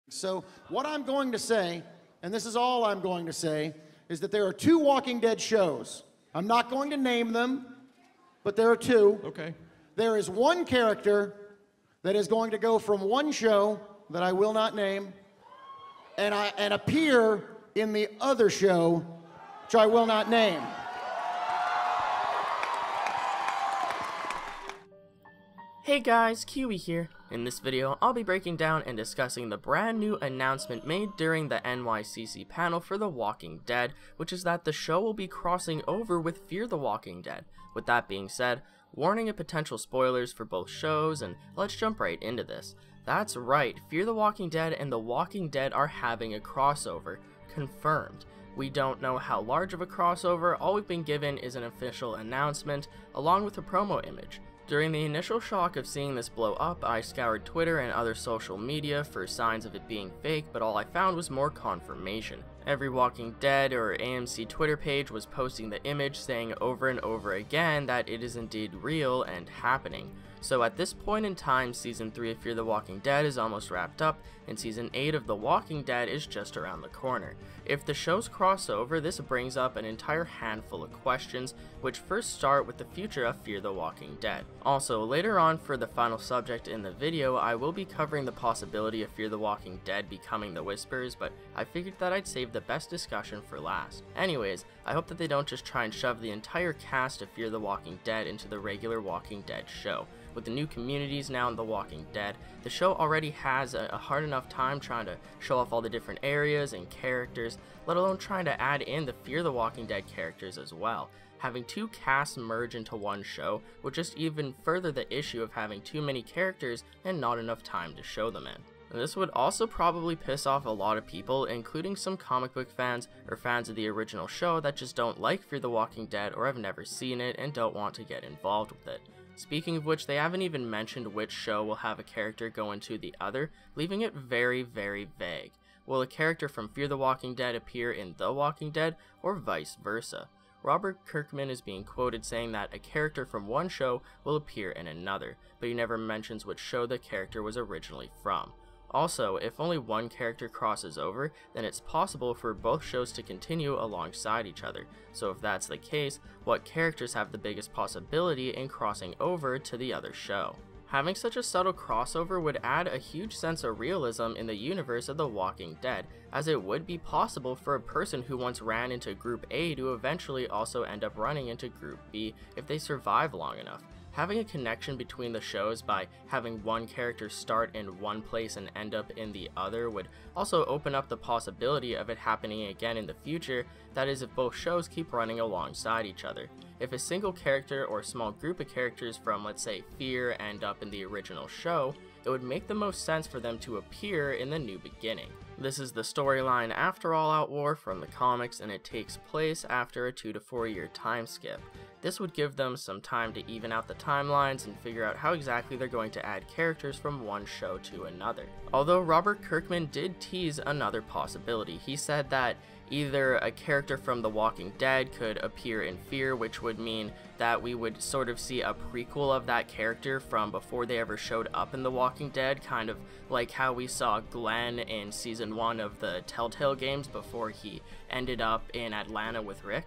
So what I'm going to say, and this is all I'm going to say, is that there are two Walking Dead shows. I'm not going to name them, but there are two. Okay. There is one character that is going to go from one show that I will not name and appear in the other show, which I will not name. Hey guys, Kiwi here. In this video, I'll be breaking down and discussing the brand new announcement made during the NYCC panel for The Walking Dead, which is that the show will be crossing over with Fear the Walking Dead. With that being said, warning of potential spoilers for both shows, and let's jump right into this. That's right, Fear the Walking Dead and The Walking Dead are having a crossover. Confirmed. We don't know how large of a crossover, all we've been given is an official announcement, along with a promo image. During the initial shock of seeing this blow up, I scoured Twitter and other social media for signs of it being fake, but all I found was more confirmation. Every Walking Dead or AMC Twitter page was posting the image, saying over and over again that it is indeed real and happening. So at this point in time, Season 3 of Fear the Walking Dead is almost wrapped up, and Season 8 of The Walking Dead is just around the corner. If the shows cross over, this brings up an entire handful of questions, which first start with the future of Fear the Walking Dead. Also, later on for the final subject in the video, I will be covering the possibility of Fear the Walking Dead becoming the Whispers, but I figured that I'd save the best discussion for last. Anyways, I hope that they don't just try and shove the entire cast of Fear the Walking Dead into the regular Walking Dead show. With the new communities now in The Walking Dead, the show already has a hard enough time trying to show off all the different areas and characters, let alone trying to add in the Fear the Walking Dead characters as well. Having two casts merge into one show would just even further the issue of having too many characters and not enough time to show them in. This would also probably piss off a lot of people, including some comic book fans or fans of the original show that just don't like Fear the Walking Dead or have never seen it and don't want to get involved with it. Speaking of which, they haven't even mentioned which show will have a character go into the other, leaving it very, very vague. Will a character from Fear the Walking Dead appear in The Walking Dead, or vice versa? Robert Kirkman is being quoted saying that a character from one show will appear in another, but he never mentions which show the character was originally from. Also, if only one character crosses over, then it's possible for both shows to continue alongside each other. So if that's the case, what characters have the biggest possibility in crossing over to the other show? Having such a subtle crossover would add a huge sense of realism in the universe of The Walking Dead, as it would be possible for a person who once ran into Group A to eventually also end up running into Group B if they survive long enough. Having a connection between the shows by having one character start in one place and end up in the other would also open up the possibility of it happening again in the future, that is if both shows keep running alongside each other. If a single character or small group of characters from, let's say, Fear end up in the original show, it would make the most sense for them to appear in the new beginning. This is the storyline after All Out War from the comics, and it takes place after a 2 to 4 year time skip. This would give them some time to even out the timelines and figure out how exactly they're going to add characters from one show to another. Although Robert Kirkman did tease another possibility. He said that either a character from The Walking Dead could appear in Fear, which would mean that we would sort of see a prequel of that character from before they ever showed up in The Walking Dead, kind of like how we saw Glenn in Season 1 of the Telltale games before he ended up in Atlanta with Rick.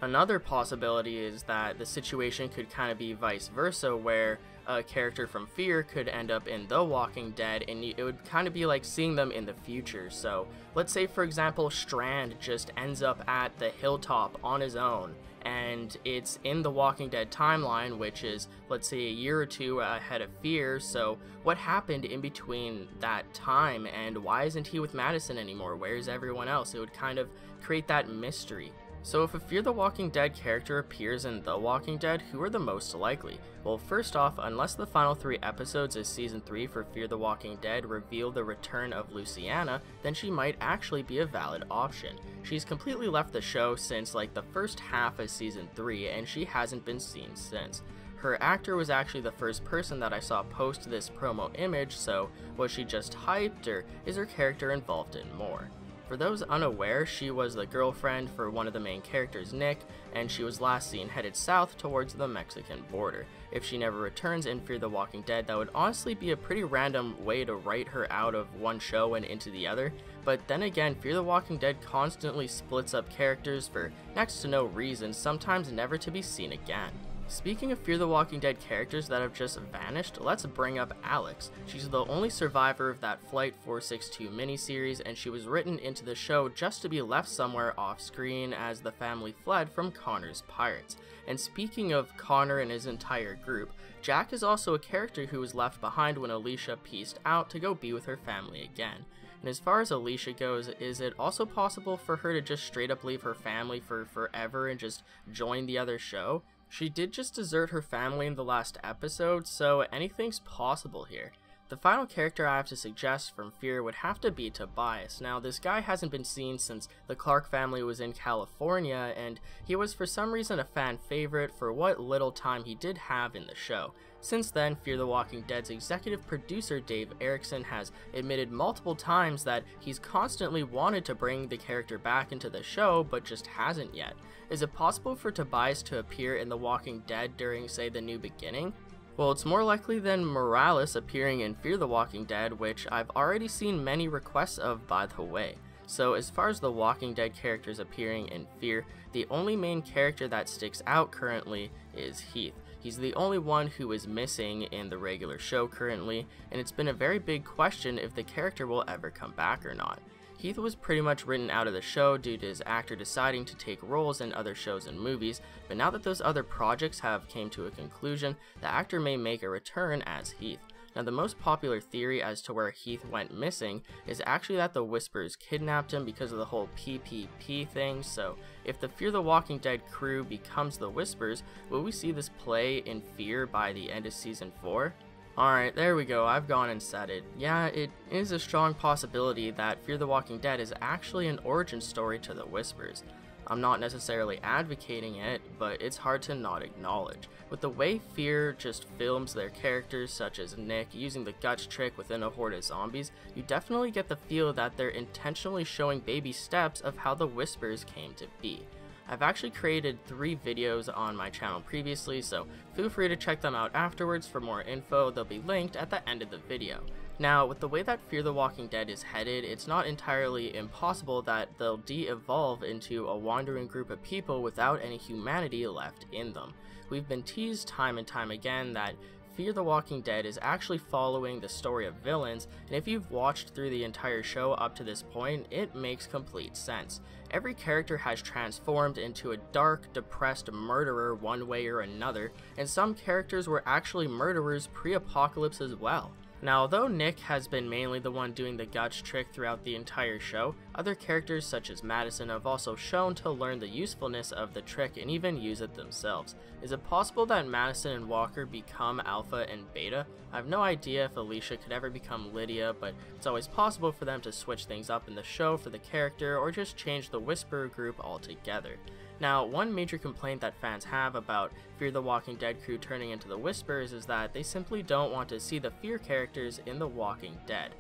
Another possibility is that the situation could kind of be vice versa, where a character from Fear could end up in The Walking Dead, and it would kind of be like seeing them in the future. So let's say, for example, Strand just ends up at the hilltop on his own, and it's in the Walking Dead timeline, which is, let's say, a year or two ahead of Fear. So what happened in between that time, and why isn't he with Madison anymore? Where's everyone else? It would kind of create that mystery. So if a Fear the Walking Dead character appears in The Walking Dead, who are the most likely? Well, first off, unless the final 3 episodes of Season 3 for Fear the Walking Dead reveal the return of Luciana, then she might actually be a valid option. She's completely left the show since like the first half of Season 3, and she hasn't been seen since. Her actor was actually the first person that I saw post this promo image, so was she just hyped, or is her character involved in more? For those unaware, she was the girlfriend for one of the main characters, Nick, and she was last seen headed south towards the Mexican border. If she never returns in Fear the Walking Dead, that would honestly be a pretty random way to write her out of one show and into the other, but then again, Fear the Walking Dead constantly splits up characters for next to no reason, sometimes never to be seen again. Speaking of Fear the Walking Dead characters that have just vanished, let's bring up Alex. She's the only survivor of that Flight 462 miniseries, and she was written into the show just to be left somewhere off screen as the family fled from Connor's pirates. And speaking of Connor and his entire group, Jack is also a character who was left behind when Alicia pieced out to go be with her family again. And as far as Alicia goes, is it also possible for her to just straight up leave her family for forever and just join the other show? She did just desert her family in the last episode, so anything's possible here. The final character I have to suggest from Fear would have to be Tobias. Now, this guy hasn't been seen since the Clark family was in California, and he was for some reason a fan favorite for what little time he did have in the show. Since then, Fear the Walking Dead's executive producer Dave Erickson has admitted multiple times that he's constantly wanted to bring the character back into the show, but just hasn't yet. Is it possible for Tobias to appear in The Walking Dead during, say, the New Beginning? Well, it's more likely than Morales appearing in Fear the Walking Dead, which I've already seen many requests of, by the way. So as far as the Walking Dead characters appearing in Fear, the only main character that sticks out currently is Heath. He's the only one who is missing in the regular show currently, and it's been a very big question if the character will ever come back or not. Heath was pretty much written out of the show due to his actor deciding to take roles in other shows and movies, but now that those other projects have came to a conclusion, the actor may make a return as Heath. Now, the most popular theory as to where Heath went missing is actually that the Whisperers kidnapped him because of the whole PPP thing, so if the Fear the Walking Dead crew becomes the Whisperers, will we see this play in Fear by the end of Season 4? Alright, there we go, I've gone and said it. Yeah, it is a strong possibility that Fear the Walking Dead is actually an origin story to the Whisperers. I'm not necessarily advocating it, but it's hard to not acknowledge. With the way Fear just films their characters, such as Nick, using the guts trick within a horde of zombies, you definitely get the feel that they're intentionally showing baby steps of how the Whisperers came to be. I've actually created 3 videos on my channel previously, so feel free to check them out afterwards for more info. They'll be linked at the end of the video. Now, with the way that Fear the Walking Dead is headed, it's not entirely impossible that they'll de-evolve into a wandering group of people without any humanity left in them. We've been teased time and time again that Fear the Walking Dead is actually following the story of villains, and if you've watched through the entire show up to this point, it makes complete sense. Every character has transformed into a dark, depressed murderer one way or another, and some characters were actually murderers pre-apocalypse as well. Now, although Nick has been mainly the one doing the guts trick throughout the entire show, other characters such as Madison have also shown to learn the usefulness of the trick and even use it themselves. Is it possible that Madison and Walker become Alpha and Beta? I have no idea if Alicia could ever become Lydia, but it's always possible for them to switch things up in the show for the character or just change the Whisperer group altogether. Now, one major complaint that fans have about Fear the Walking Dead crew turning into the Whisperers is that they simply don't want to see the Fear characters in The Walking Dead.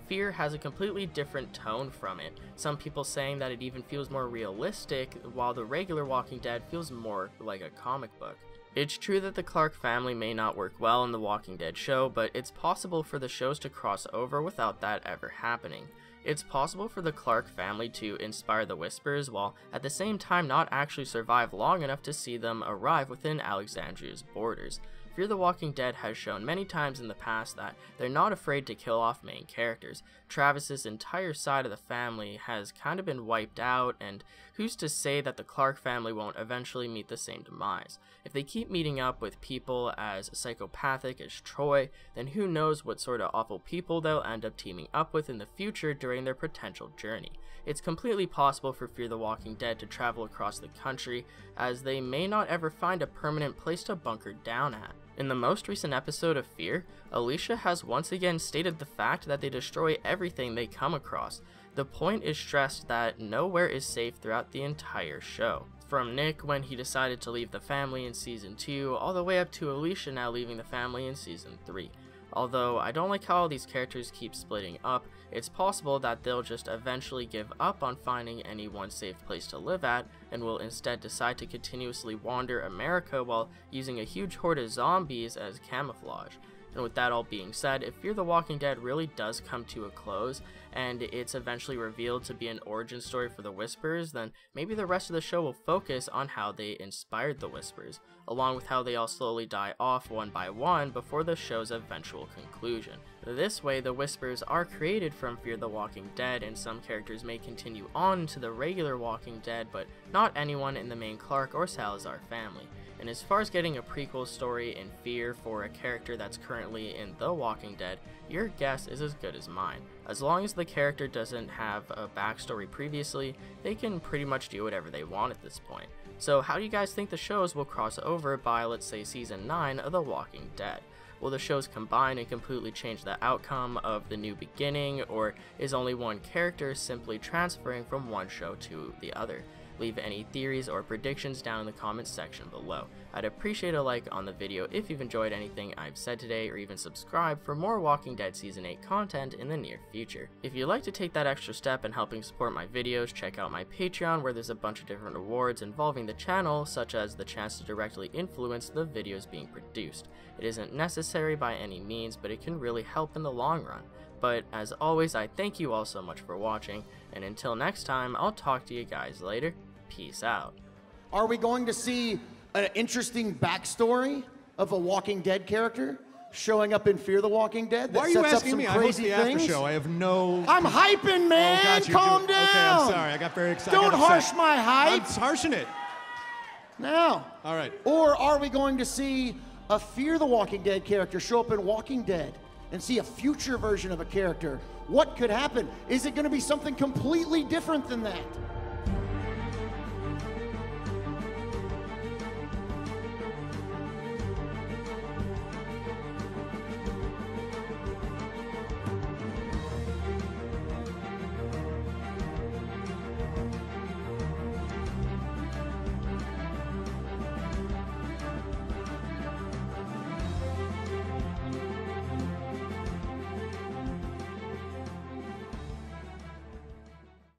Fear has a completely different tone from it, some people saying that it even feels more realistic, while the regular Walking Dead feels more like a comic book. It's true that the Clark family may not work well in The Walking Dead show, but it's possible for the shows to cross over without that ever happening. It's possible for the Clark family to inspire the Whisperers while at the same time not actually survive long enough to see them arrive within Alexandria's borders. Fear the Walking Dead has shown many times in the past that they're not afraid to kill off main characters. Travis's entire side of the family has kind of been wiped out, and who's to say that the Clark family won't eventually meet the same demise? If they keep meeting up with people as psychopathic as Troy, then who knows what sort of awful people they'll end up teaming up with in the future during their potential journey. It's completely possible for Fear the Walking Dead to travel across the country, as they may not ever find a permanent place to bunker down at. In the most recent episode of Fear, Alicia has once again stated the fact that they destroy everything they come across. The point is stressed that nowhere is safe throughout the entire show. From Nick when he decided to leave the family in Season 2, all the way up to Alicia now leaving the family in Season 3. Although I don't like how all these characters keep splitting up, it's possible that they'll just eventually give up on finding any one safe place to live at and will instead decide to continuously wander America while using a huge horde of zombies as camouflage. And with that all being said, if Fear the Walking Dead really does come to a close, and it's eventually revealed to be an origin story for the Whispers, then maybe the rest of the show will focus on how they inspired the Whispers, along with how they all slowly die off one by one before the show's eventual conclusion. This way, the Whispers are created from Fear the Walking Dead, and some characters may continue on to the regular Walking Dead, but not anyone in the main Clark or Salazar family. And as far as getting a prequel story in Fear for a character that's currently in The Walking Dead, your guess is as good as mine. As long as the character doesn't have a backstory previously, they can pretty much do whatever they want at this point. So how do you guys think the shows will cross over by, let's say, Season 9 of The Walking Dead? Will the shows combine and completely change the outcome of the new beginning, or is only one character simply transferring from one show to the other? Leave any theories or predictions down in the comments section below. I'd appreciate a like on the video if you've enjoyed anything I've said today, or even subscribe for more Walking Dead Season 8 content in the near future. If you'd like to take that extra step in helping support my videos, check out my Patreon, where there's a bunch of different rewards involving the channel, such as the chance to directly influence the videos being produced. It isn't necessary by any means, but it can really help in the long run. But as always, I thank you all so much for watching, and until next time, I'll talk to you guys later. Peace out. Are we going to see an interesting backstory of a Walking Dead character showing up in Fear the Walking Dead? Why are you asking me? I host the after show. I have no... I'm hyping, man! Oh, got you. Calm down! Okay, I'm sorry. I got very excited. Don't harsh my hype! I'm harshing it. Now. All right. Or are we going to see a Fear the Walking Dead character show up in Walking Dead and see a future version of a character? What could happen? Is it going to be something completely different than that?